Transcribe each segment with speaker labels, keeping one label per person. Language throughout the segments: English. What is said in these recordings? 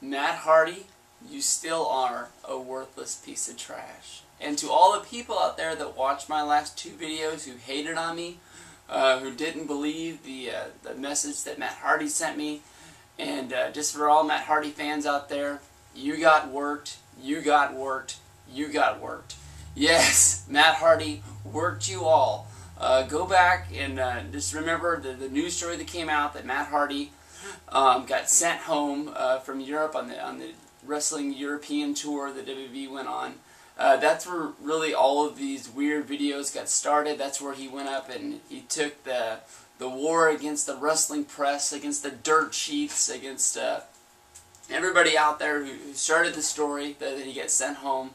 Speaker 1: Matt Hardy, you still are a worthless piece of trash. And to all the people out there that watched my last 2 videos who hated on me, who didn't believe the message that Matt Hardy sent me, and just for all Matt Hardy fans out there, you got worked, you got worked, you got worked. Yes, Matt Hardy worked you all. Go back and just remember the news story that came out that Matt Hardy got sent home from Europe on the Wrestling European tour that WWE went on. That's where really all of these weird videos got started. That's where he went up and he took the war against the wrestling press, against the dirt sheets, against everybody out there who started the story that he gets sent home.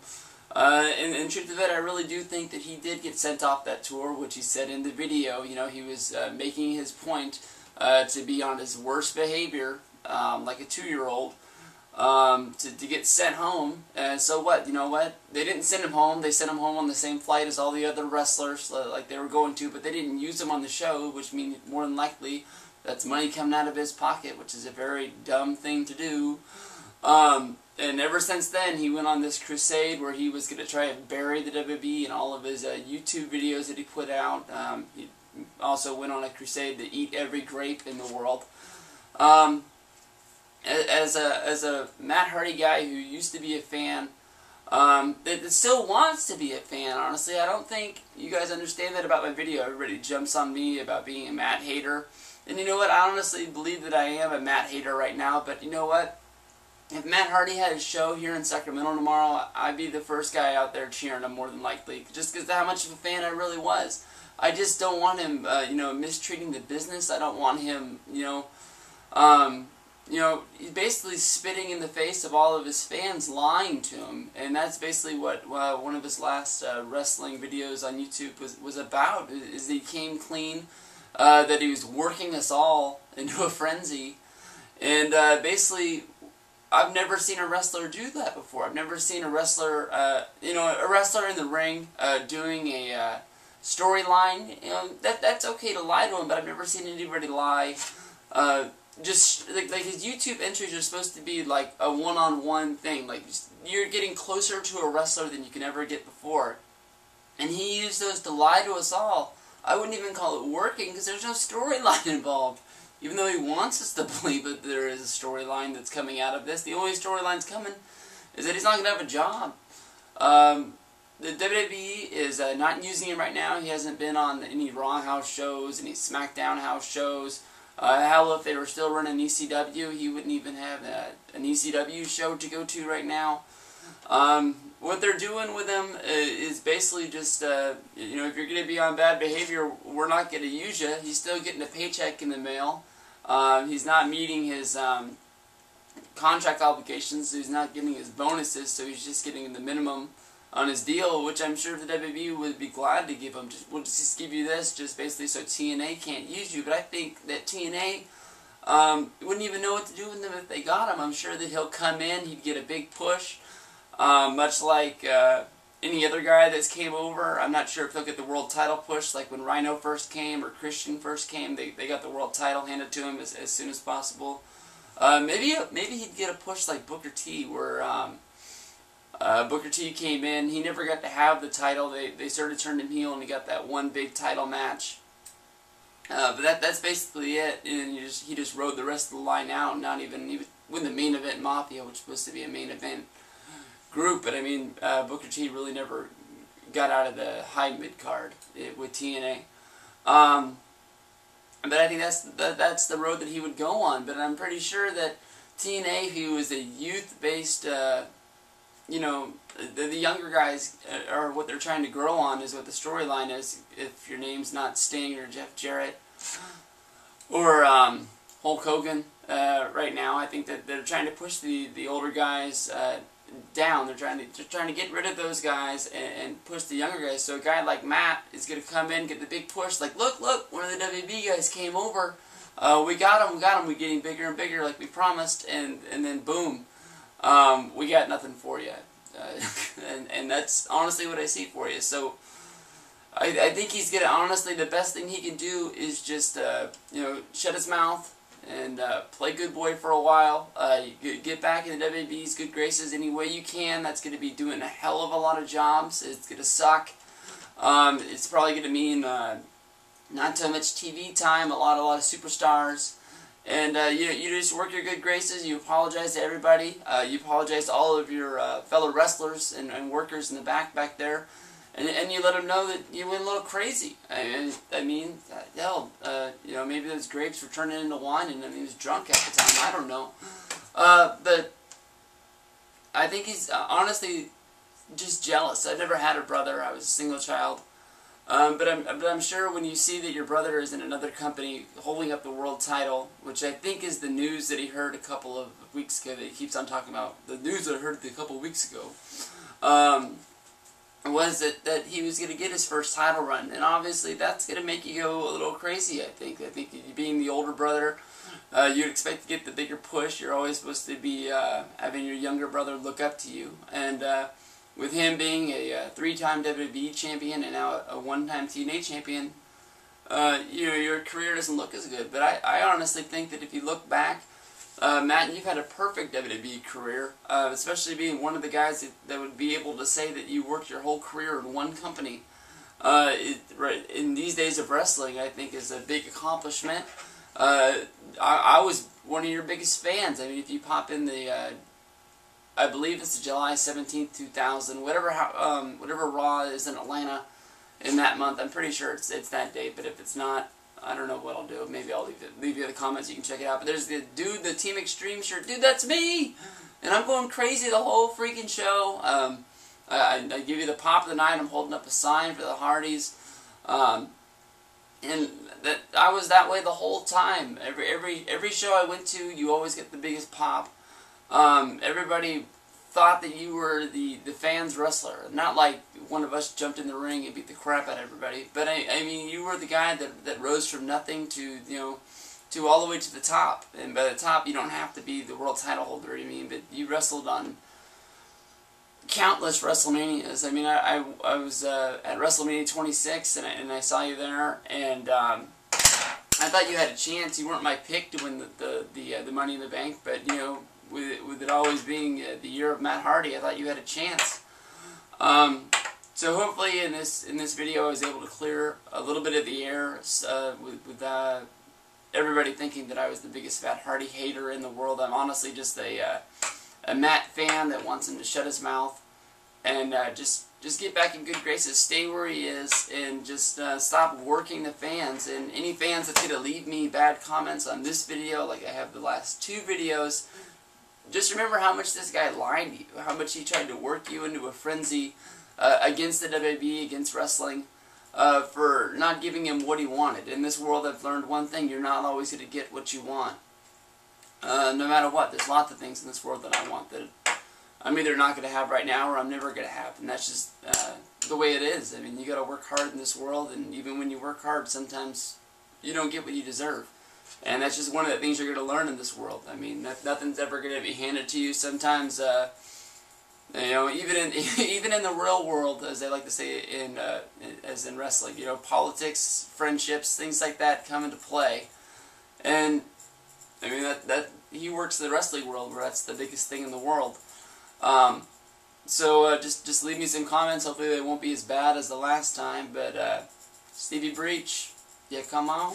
Speaker 1: And truth of it, I really do think that he did get sent off that tour, which he said in the video. You know, he was making his point to be on his worst behavior, like a 2-year-old, to get sent home. And so what? You know what? They didn't send him home. They sent him home on the same flight as all the other wrestlers, like they were going to, but they didn't use him on the show, which means more than likely that's money coming out of his pocket, which is a very dumb thing to do. And ever since then, he went on this crusade where he was going to try and bury the WWE and all of his YouTube videos that he put out. He also went on a crusade to eat every grape in the world. As a Matt Hardy guy who used to be a fan, that still wants to be a fan, honestly, I don't think you guys understand that about my video. Everybody jumps on me about being a Matt hater. And you know what? I honestly believe that I am a Matt hater right now, but you know what? If Matt Hardy had a show here in Sacramento tomorrow, I'd be the first guy out there cheering him more than likely, just because of how much of a fan I really was. I just don't want him, you know, mistreating the business. I don't want him, you know, he's basically spitting in the face of all of his fans, lying to him, and that's basically what one of his last wrestling videos on YouTube was about. Is that he came clean, that he was working us all into a frenzy, and basically, I've never seen a wrestler do that before. I've never seen a wrestler, you know, a wrestler in the ring doing a storyline. You know, that's okay to lie to him, but I've never seen anybody lie. Just like his YouTube entries are supposed to be like a one-on-one thing. Like you're getting closer to a wrestler than you can ever get before, and he used those to lie to us all. I wouldn't even call it working because there's no storyline involved. Even though he wants us to believe that there is a storyline that's coming out of this, the only storyline's coming is that he's not going to have a job. The WWE is not using him right now. He hasn't been on any Raw house shows, any SmackDown house shows. Hell, if they were still running ECW, he wouldn't even have an ECW show to go to right now. What they're doing with him is basically just, you know, if you're going to be on bad behavior, we're not going to use you. He's still getting a paycheck in the mail. He's not meeting his contract obligations. So he's not getting his bonuses, so he's just getting the minimum on his deal, which I'm sure the WWE would be glad to give him. We'll just give you this, just basically so TNA can't use you. But I think that TNA wouldn't even know what to do with him if they got him. I'm sure that he'll come in, he'd get a big push, much like any other guy that's came over. I'm not sure if they'll get the world title push, like when Rhino first came or Christian first came. They got the world title handed to him as soon as possible. Maybe he'd get a push like Booker T, where Booker T came in. He never got to have the title. They sort of turned him heel, and he got that one big title match. But that's basically it. And he just rode the rest of the line out. Not even with the main event Mafia, which was supposed to be a main event group. But I mean, Booker T really never got out of the high mid card with TNA. But I think that's the road that he would go on. But I'm pretty sure that TNA, who is a youth-based, you know, the younger guys are what they're trying to grow on, is what the storyline is. If your name's not Sting or Jeff Jarrett or Hulk Hogan right now, I think that they're trying to push the older guys down. They're trying to get rid of those guys and push the younger guys. So a guy like Matt is going to come in, get the big push. Like, look, one of the WB guys came over. We got him. We're getting bigger and bigger, like we promised. And then boom, we got nothing for you. And that's honestly what I see for you. So I think he's gonna, honestly, the best thing he can do is just you know, shut his mouth, and play good boy for a while. Get back in the WWE's good graces any way you can. That's going to be doing a hell of a lot of jobs. It's going to suck. It's probably going to mean not too much TV time, a lot of superstars. And you just work your good graces. You apologize to everybody. You apologize to all of your fellow wrestlers and workers in the back there. And you let them know that you went a little crazy. I mean, hell, you know, maybe those grapes were turning into wine, and he was drunk at the time. I don't know. But I think he's honestly just jealous. I never had a brother. I was a single child. But I'm sure when you see that your brother is in another company holding up the world title, which I think is the news that he heard a couple of weeks ago, that he keeps on talking about, the news that I heard a couple of weeks ago, was that he was going to get his first title run. And obviously that's going to make you go a little crazy, I think. I think being the older brother, you'd expect to get the bigger push. You're always supposed to be having your younger brother look up to you. And with him being a 3-time WWE champion and now a 1-time TNA champion, you know, your career doesn't look as good. But I honestly think that if you look back, Matt, you've had a perfect WWE career, especially being one of the guys that would be able to say that you worked your whole career in one company. In these days of wrestling, I think is a big accomplishment. I was one of your biggest fans. I mean, if you pop in the, I believe it's July 17th, 2000, whatever Raw is in Atlanta in that month. I'm pretty sure it's that date, but if it's not, I don't know what I'll do. Maybe I'll leave you in the comments. You can check it out. But there's the dude, the Team Extreme shirt. Dude, that's me! And I'm going crazy the whole freaking show. I give you the pop of the night. I'm holding up a sign for the Hardys. And that I was that way the whole time. Every show I went to, you always get the biggest pop. Everybody thought that you were the fans' wrestler. Not like one of us jumped in the ring and beat the crap out of everybody. But I mean, you were the guy that rose from nothing to, you know, to all the way to the top. And by the top, you don't have to be the world title holder, I mean, but you wrestled on countless WrestleManias. I mean, I was at WrestleMania 26, and I saw you there, and I thought you had a chance. You weren't my pick to win the Money in the Bank, but, you know, with it always being the year of Matt Hardy, I thought you had a chance. So hopefully in this video I was able to clear a little bit of the air with everybody thinking that I was the biggest Matt Hardy hater in the world. I'm honestly just a Matt fan that wants him to shut his mouth and just get back in good graces, stay where he is, and just stop working the fans. And any fans that's going to leave me bad comments on this video, like I have the last 2 videos, just remember how much this guy lied to you, how much he tried to work you into a frenzy against the WWE, against wrestling, for not giving him what he wanted. In this world, I've learned one thing: you're not always going to get what you want. No matter what, there's lots of things in this world that I want that I'm either not going to have right now or I'm never going to have, and that's just the way it is. I mean, you got to work hard in this world, and even when you work hard, sometimes you don't get what you deserve. And that's just one of the things you're going to learn in this world. I mean, nothing's ever going to be handed to you. Sometimes, you know, even in the real world, as they like to say as in wrestling, you know, politics, friendships, things like that come into play. And I mean, that he works in the wrestling world, where that's the biggest thing in the world. So just leave me some comments. Hopefully they won't be as bad as the last time. But Stevie Breach, yeah, come on.